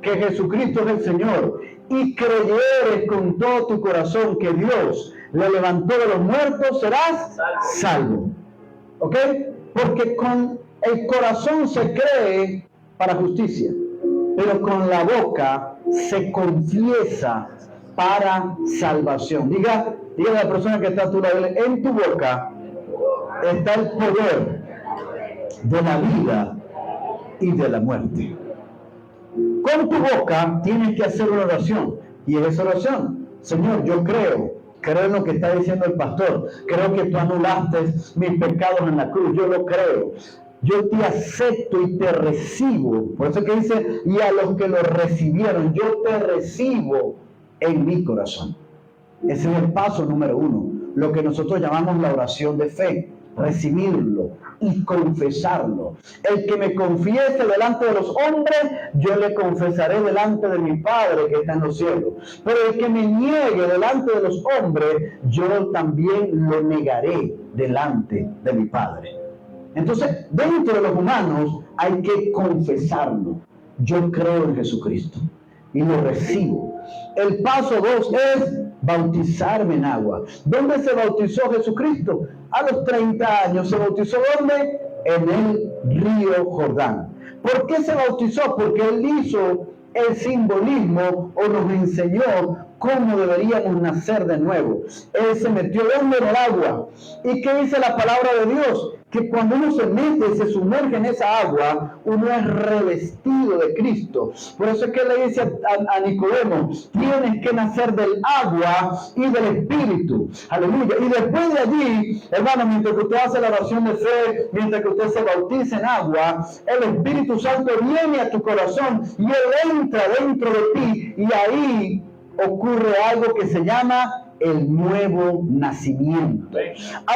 que Jesucristo es el Señor y creyeres con todo tu corazón que Dios le levantó de los muertos, serás salvo. ¿Ok? Porque con el corazón se cree para justicia, pero con la boca se confiesa para salvación. Diga a la persona que está a tu lado, en tu boca está el poder de la vida y de la muerte. Con tu boca tienes que hacer una oración, y es esa oración: Señor, yo creo en lo que está diciendo el pastor, creo que tú anulaste mis pecados en la cruz, yo lo creo, yo te acepto y te recibo. Por eso que dice, y a los que lo recibieron, yo te recibo en mi corazón. Ese es el paso número 1, lo que nosotros llamamos la oración de fe. Recibirlo y confesarlo. El que me confiese delante de los hombres, yo le confesaré delante de mi Padre que está en los cielos. Pero el que me niegue delante de los hombres, yo también lo negaré delante de mi Padre. Entonces, dentro de los humanos hay que confesarlo. Yo creo en Jesucristo y lo recibo. El paso 2 es bautizarme en agua. ¿Dónde se bautizó Jesucristo? A los 30 años. ¿Se bautizó dónde? En el río Jordán. ¿Por qué se bautizó? Porque él hizo el simbolismo o nos enseñó cómo deberíamos nacer de nuevo. Él se metió dentro del agua. ¿Y qué dice la palabra de Dios? Que cuando uno se mete, se sumerge en esa agua, uno es revestido de Cristo. Por eso es que le dice a Nicodemo, tienes que nacer del agua y del Espíritu. Aleluya. Y después de allí, hermano, mientras que usted hace la oración de fe, mientras que usted se bautiza en agua, el Espíritu Santo viene a tu corazón y Él entra dentro de ti, y ahí ocurre algo que se llama el nuevo nacimiento.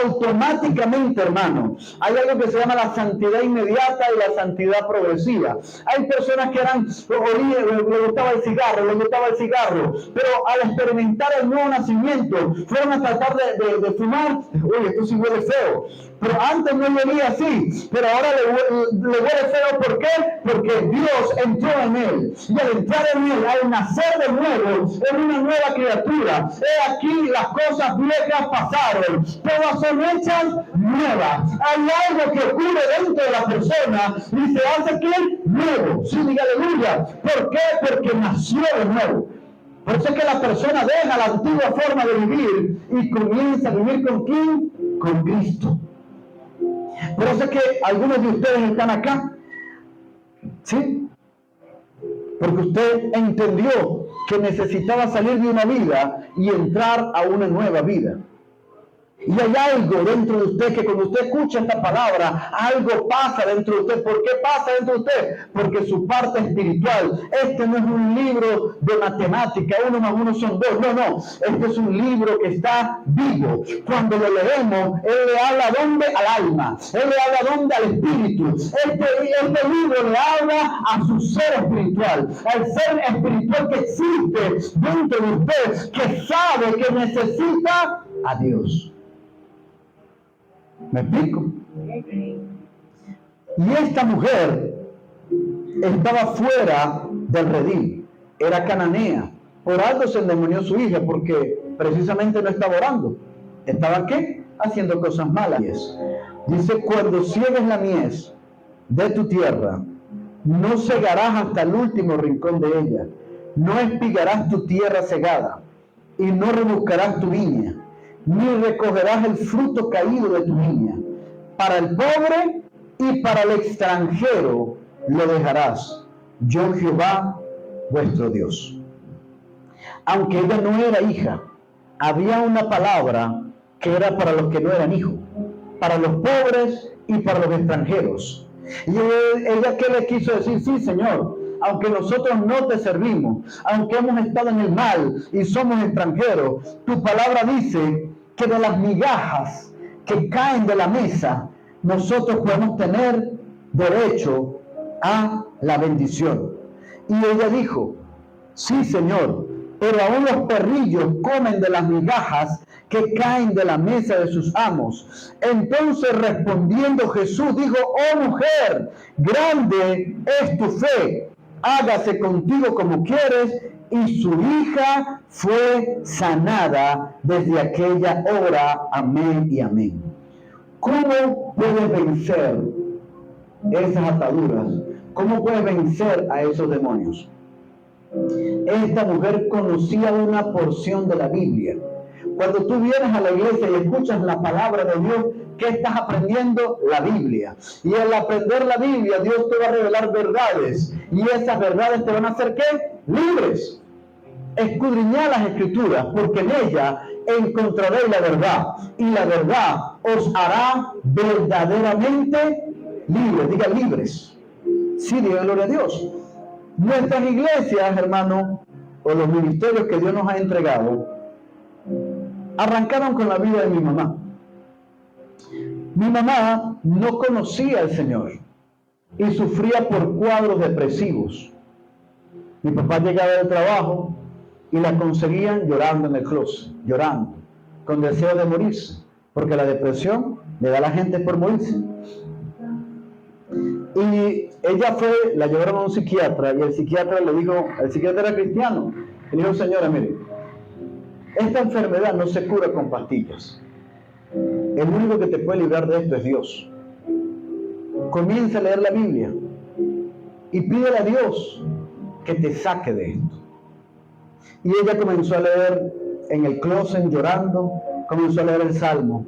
Automáticamente, hermano, hay algo que se llama la santidad inmediata y la santidad progresiva. Hay personas que le gustaba el cigarro, pero al experimentar el nuevo nacimiento, fueron a tratar de fumar. Oye, esto sí huele feo. Pero antes no olía así, pero ahora le huele feo. ¿Por qué? Porque Dios entró en él, y al entrar en él, al nacer de nuevo, es una nueva criatura. He aquí, las cosas viejas pasaron, todas son hechas nuevas. Hay algo que ocurre dentro de la persona y se hace que nuevo. Sí, diga aleluya. ¿Por qué? Porque nació de nuevo. Por eso es que la persona deja la antigua forma de vivir y comienza a vivir ¿con quién? Con Cristo. Por eso es que algunos de ustedes están acá, ¿sí? Porque usted entendió que necesitaba salir de una vida y entrar a una nueva vida. Y hay algo dentro de usted que cuando usted escucha esta palabra, algo pasa dentro de usted. ¿Por qué pasa dentro de usted? Porque su parte espiritual, este no es un libro de matemática, 1 más 1 son 2. No. Este es un libro que está vivo. Cuando lo leemos, él le habla ¿dónde? Al alma. Él le habla ¿dónde? Al espíritu. Este libro le habla a su ser espiritual, al ser espiritual que existe dentro de usted, que sabe que necesita a Dios. ¿Me explico? Y esta mujer estaba fuera del redil, era cananea. Por algo se endemonió su hija, porque precisamente no estaba orando. ¿Estaba qué? Haciendo cosas malas. Dice, cuando ciegues la mies de tu tierra, no segarás hasta el último rincón de ella, no espigarás tu tierra segada, y no rebuscarás tu viña, ni recogerás el fruto caído de tu viña. Para el pobre y para el extranjero lo dejarás. Yo Jehová, vuestro Dios. Aunque ella no era hija, había una palabra que era para los que no eran hijos, para los pobres y para los extranjeros. Y ella, ¿qué le quiso decir? Sí, Señor, aunque nosotros no te servimos, aunque hemos estado en el mal y somos extranjeros, tu palabra dice que de las migajas que caen de la mesa, nosotros podemos tener derecho a la bendición. Y ella dijo, sí, Señor, pero aún los perrillos comen de las migajas que caen de la mesa de sus amos. Entonces respondiendo Jesús dijo, oh mujer, grande es tu fe, hágase contigo como quieres. Y su hija fue sanada desde aquella hora. Amén y amén. ¿Cómo puedes vencer esas ataduras? ¿Cómo puedes vencer a esos demonios? Esta mujer conocía una porción de la Biblia. Cuando tú vienes a la iglesia y escuchas la palabra de Dios, ¿qué estás aprendiendo? La Biblia. Y al aprender la Biblia, Dios te va a revelar verdades. Y esas verdades te van a hacer ¿qué? Libres. Escudriñad las Escrituras, porque en ellas encontraréis la verdad. Y la verdad os hará verdaderamente libres. Diga libres. Sí, diga gloria a Dios. Nuestras iglesias, hermanos, o los ministerios que Dios nos ha entregado, arrancaron con la vida de mi mamá. Mi mamá no conocía al Señor y sufría por cuadros depresivos. Mi papá llegaba del trabajo y la conseguían llorando en el closet, llorando, con deseo de morirse, porque la depresión le da a la gente por morirse. Y ella la llevaron a un psiquiatra, y el psiquiatra le dijo, el psiquiatra era cristiano, le dijo, señora, mire, esta enfermedad no se cura con pastillas. El único que te puede librar de esto es Dios. Comienza a leer la Biblia y pídele a Dios que te saque de esto. Y ella comenzó a leer en el closet llorando, comenzó a leer el Salmo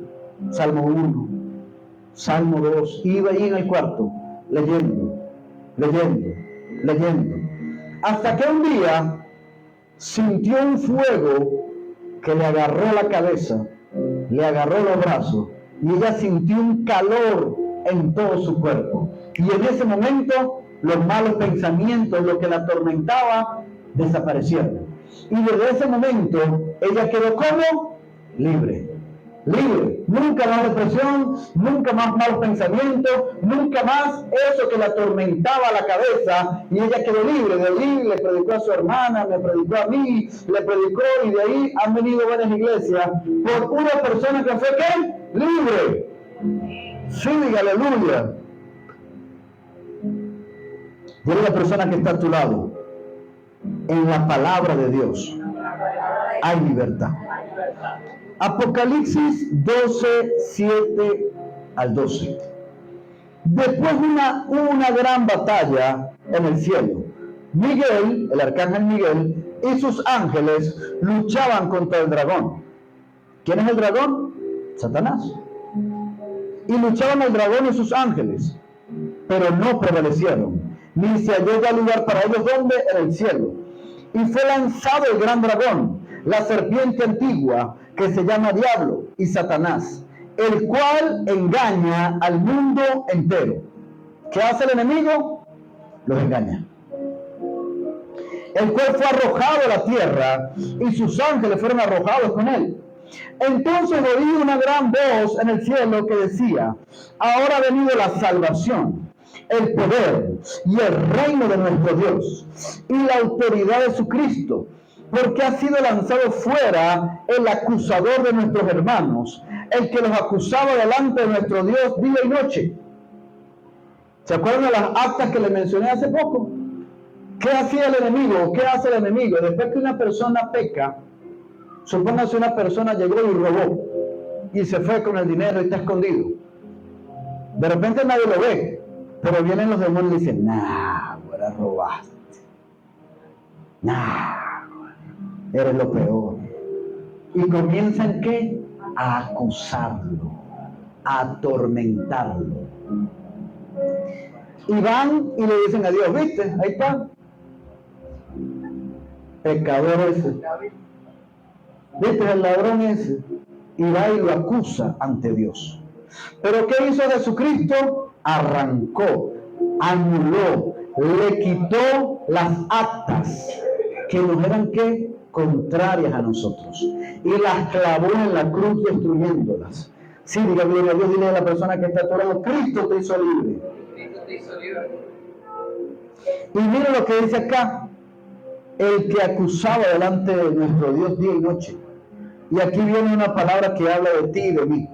1, Salmo 2, iba ahí en el cuarto leyendo, hasta que un día sintió un fuego que le agarró la cabeza, le agarró los brazos, y ella sintió un calor en todo su cuerpo. Y en ese momento los malos pensamientos, lo que la atormentaba, desaparecieron. Y desde ese momento ella quedó como libre. Nunca más depresión, nunca más malos pensamientos, nunca más eso que la atormentaba la cabeza, y ella quedó libre. De ahí le predicó a su hermana, me predicó a mí, le predicó, y de ahí han venido varias iglesias por una persona que fue ¿qué? Libre. Sí, diga aleluya. Dile a la persona que está a tu lado, en la palabra de Dios hay libertad. Apocalipsis 12, 7 al 12. Después de una gran batalla en el cielo, Miguel, el arcángel Miguel, y sus ángeles luchaban contra el dragón. ¿Quién es el dragón? Satanás. Y luchaban el dragón y sus ángeles, pero no prevalecieron, ni se halló ya lugar para ellos. ¿Dónde? En el cielo. Y fue lanzado el gran dragón, la serpiente antigua, que se llama Diablo y Satanás, el cual engaña al mundo entero. ¿Qué hace el enemigo? Los engaña. El cual fue arrojado a la tierra y sus ángeles fueron arrojados con él. Entonces oí una gran voz en el cielo que decía: ahora ha venido la salvación, el poder y el reino de nuestro Dios y la autoridad de su Cristo, porque ha sido lanzado fuera el acusador de nuestros hermanos, el que los acusaba delante de nuestro Dios día y noche. ¿Se acuerdan de las actas que les mencioné hace poco? ¿Qué hacía el enemigo? ¿Qué hace el enemigo? Después que una persona peca, supóngase una persona llegó y robó y se fue con el dinero y está escondido. De repente nadie lo ve, pero vienen los demonios y dicen: nah, ahora robaste. Nah, eres lo peor. Y comienzan, ¿qué? A acusarlo, a atormentarlo. Y van y le dicen a Dios: ¿viste? Ahí está. Pecador ese. ¿Viste el ladrón ese? Y va y lo acusa ante Dios. Pero ¿qué hizo Jesucristo? Arrancó, anuló, le quitó las actas que nos eran, ¿qué? Contrarias a nosotros. Y las clavó en la cruz destruyéndolas. Sí, diga gloria a Dios, dile a la persona que está a tu lado: Cristo te hizo libre. Cristo te hizo libre. Y mira lo que dice acá: el que acusaba delante de nuestro Dios día y noche. Y aquí viene una palabra que habla de ti y de mí.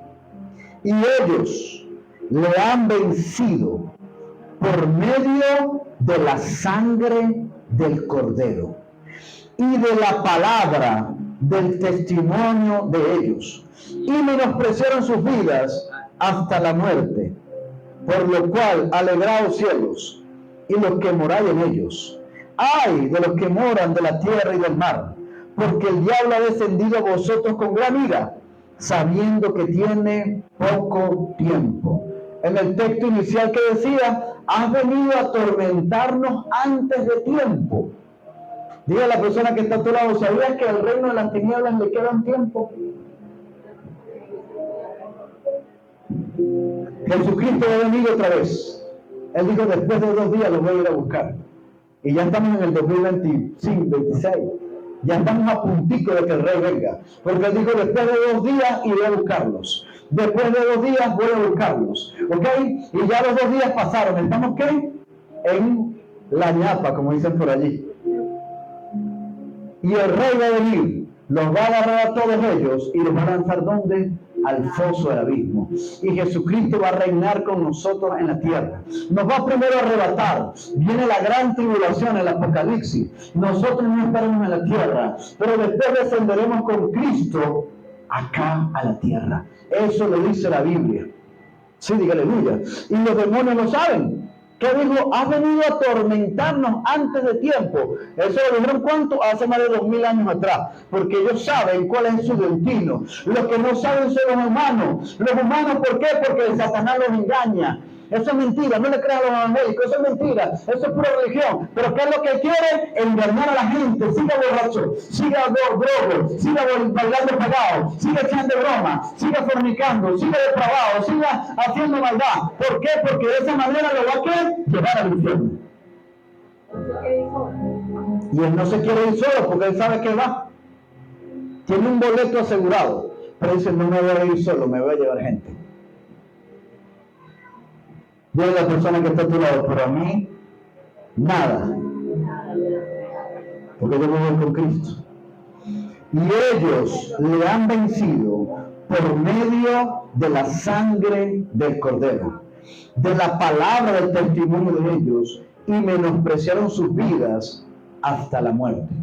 Y ellos le han vencido por medio de la sangre del Cordero y de la palabra del testimonio de ellos, y menospreciaron sus vidas hasta la muerte. Por lo cual, alegraos cielos y los que moráis en ellos. ¡Ay de los que moran de la tierra y del mar! Porque el diablo ha descendido a vosotros con gran ira, sabiendo que tiene poco tiempo. En el texto inicial que decía: has venido a atormentarnos antes de tiempo. Diga a la persona que está a tu lado: ¿sabías que al reino de las tinieblas le queda un tiempo? Jesucristo va a venir otra vez. Él dijo: después de 2 días los voy a ir a buscar. Y ya estamos en el 2025, 26. Ya estamos a puntico de que el rey venga. Porque él dijo: después de 2 días iré a buscarlos. Después de 2 días voy a buscarlos. ¿Ok? Y ya los 2 días pasaron. ¿Estamos qué? En la ñapa, como dicen por allí. Y el rey va a venir, los va a agarrar a todos ellos y los va a lanzar, ¿dónde? Al foso del abismo. Y Jesucristo va a reinar con nosotros en la tierra. Nos va primero a arrebatar. Viene la gran tribulación, el Apocalipsis. Nosotros no estaremos en la tierra, pero después descenderemos con Cristo acá a la tierra. Eso lo dice la Biblia. Sí, diga aleluya. Y los demonios lo saben. ¿Qué dijo? Has venido a atormentarnos antes de tiempo. Eso lo dijeron, ¿cuánto? Hace más de 2000 años atrás. Porque ellos saben cuál es su destino. Los que no saben son los humanos. Los humanos, ¿por qué? Porque el Satanás los engaña. Eso es mentira, no le crean a los evangélicos, eso es mentira, eso es pura religión. Pero ¿qué es lo que quiere? Engañar a la gente. Siga borracho, siga drogo, siga bailando pegado, siga echando broma, siga fornicando, siga depravado, siga haciendo maldad. ¿Por qué? Porque de esa manera lo va a querer llevar al infierno. Y él no se quiere ir solo porque él sabe que va. Tiene un boleto asegurado, pero dice: no me voy a ir solo, me voy a llevar gente. Dile a la persona que está a tu lado: pero a mí, nada. Porque yo voy con Cristo. Y ellos le han vencido por medio de la sangre del Cordero, de la palabra del testimonio de ellos, y menospreciaron sus vidas hasta la muerte.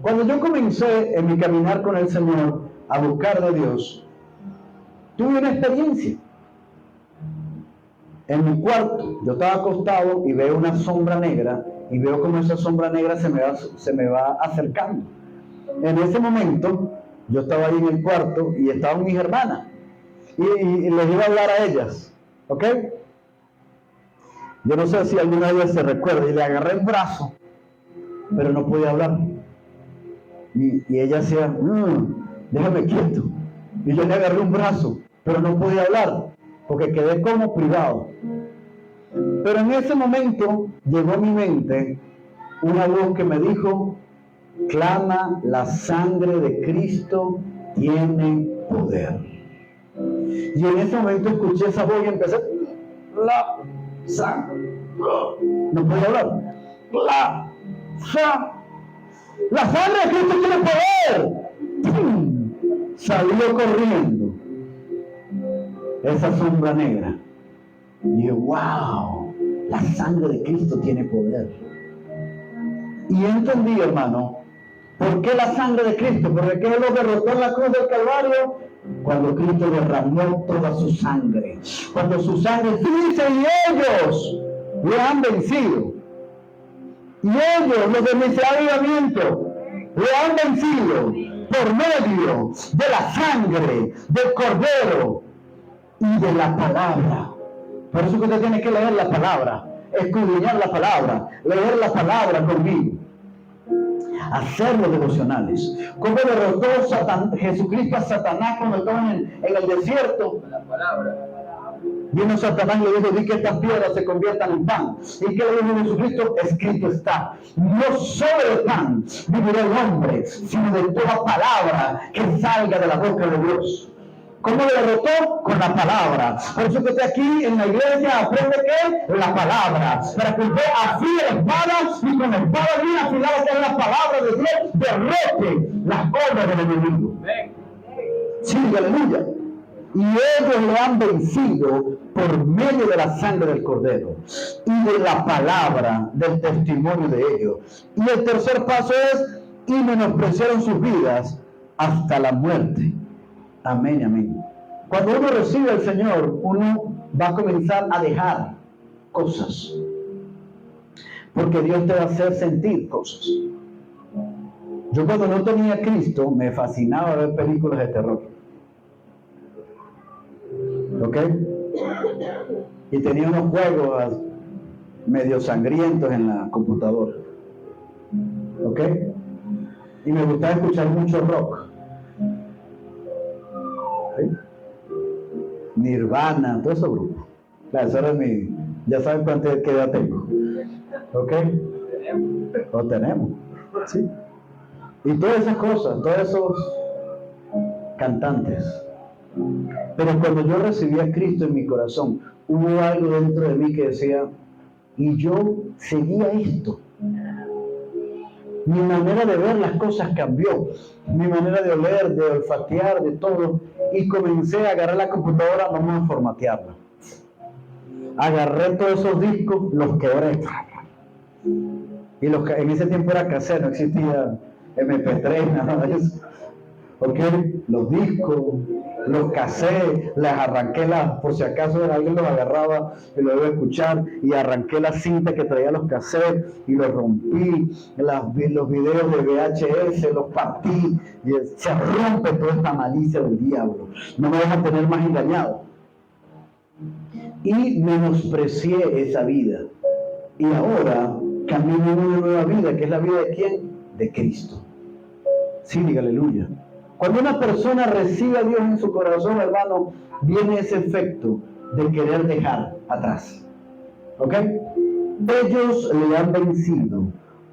Cuando yo comencé en mi caminar con el Señor a buscar de Dios, tuve una experiencia. En mi cuarto, yo estaba acostado y veo una sombra negra, y veo como esa sombra negra se me va acercando. En ese momento, yo estaba ahí en el cuarto y estaban mis hermanas, y les iba a hablar a ellas, ¿ok? Yo no sé si alguna de ellas se recuerda, y le agarré el brazo, pero no podía hablar. Y ella decía: déjame quieto. Y yo le agarré un brazo, pero no podía hablar, porque quedé como privado. Pero en ese momento llegó a mi mente una voz que me dijo: clama, la sangre de Cristo tiene poder. Y en ese momento escuché esa voz y empecé: la sangre. No podía hablar. La sangre de Cristo tiene poder. ¡Pum! Salió corriendo esa sombra negra. Y yo: wow, la sangre de Cristo tiene poder. Y entendí, hermano, ¿por qué la sangre de Cristo? Porque ¿qué lo derrotó en la cruz del Calvario? Cuando Cristo derramó toda su sangre. Cuando su sangre dice, y ellos le han vencido. Y ellos, los de mi avivamiento, le han vencido por medio de la sangre del Cordero y de la palabra. Por eso que usted tiene que leer la palabra, escudriñar la palabra, leer la palabra conmigo, hacer los devocionales. ¿Cómo derrotó Jesucristo a Satanás cuando estaba en el desierto? La palabra. Vino Satanás y le dijo: di que estas piedras se conviertan en pan. ¿Y qué le dijo Jesucristo? Escrito está: no solo de pan vivirá el hombre, sino de toda palabra que salga de la boca de Dios. ¿Cómo lo derrotó? Con la palabra. Por eso que usted aquí en la iglesia aprende ¿qué? La palabra. Para que usted afile la espada y con la espada bien afilada, que es la palabra de Dios, derrote las obras del enemigo. Sí, aleluya. Y ellos le han vencido por medio de la sangre del Cordero y de la palabra del testimonio de ellos. Y el tercer paso es: y menospreciaron sus vidas hasta la muerte. Amén, amén. Cuando uno recibe al Señor, uno va a comenzar a dejar cosas, porque Dios te va a hacer sentir cosas. Yo cuando no tenía a Cristo me fascinaba ver películas de terror, ¿ok? Y tenía unos juegos medio sangrientos en la computadora, ¿ok? Y me gustaba escuchar mucho rock. ¿Sí? Nirvana, todo esos grupos. Claro, eso era ya saben qué edad tengo. ¿Ok? Lo tenemos. ¿Sí? Y todas esas cosas, todos esos cantantes. Pero cuando yo recibí a Cristo en mi corazón, hubo algo dentro de mí que decía: y yo seguía esto. Mi manera de ver las cosas cambió, mi manera de oler, de olfatear, de todo, y comencé a agarrar la computadora, vamos a formatearla. Agarré todos esos discos, los quebré. Y en ese tiempo era cassette, no existía MP3, nada de eso. ¿Ok? Los discos, los cassettes, les arranqué por si acaso alguien los agarraba y lo iba a escuchar, y arranqué la cinta que traía los cassettes y los rompí, los videos de VHS los partí, y se rompe toda esta malicia del diablo. No me deja tener más engañado. Y menosprecié esa vida. Y ahora camino en una nueva vida, que es la vida ¿de quién? De Cristo. Sí, diga aleluya. Cuando una persona recibe a Dios en su corazón, hermano, viene ese efecto de querer dejar atrás. ¿Ok? Ellos le han vencido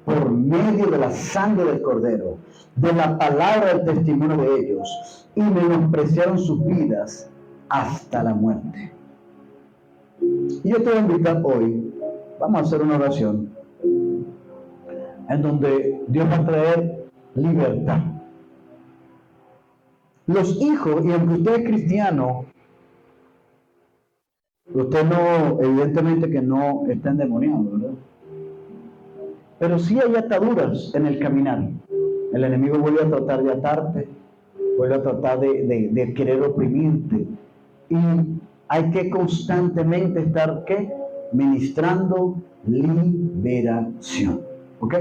por medio de la sangre del Cordero, de la palabra del testimonio de ellos, y menospreciaron sus vidas hasta la muerte. Y yo te voy a invitar hoy, vamos a hacer una oración, en donde Dios va a traer libertad. Los hijos, y aunque usted es cristiano, usted no, evidentemente que no está endemoniado, ¿verdad? Pero sí hay ataduras en el caminar. El enemigo vuelve a tratar de atarte, vuelve a tratar de querer oprimirte. Y hay que constantemente estar, ¿qué? Ministrando liberación. ¿Ok?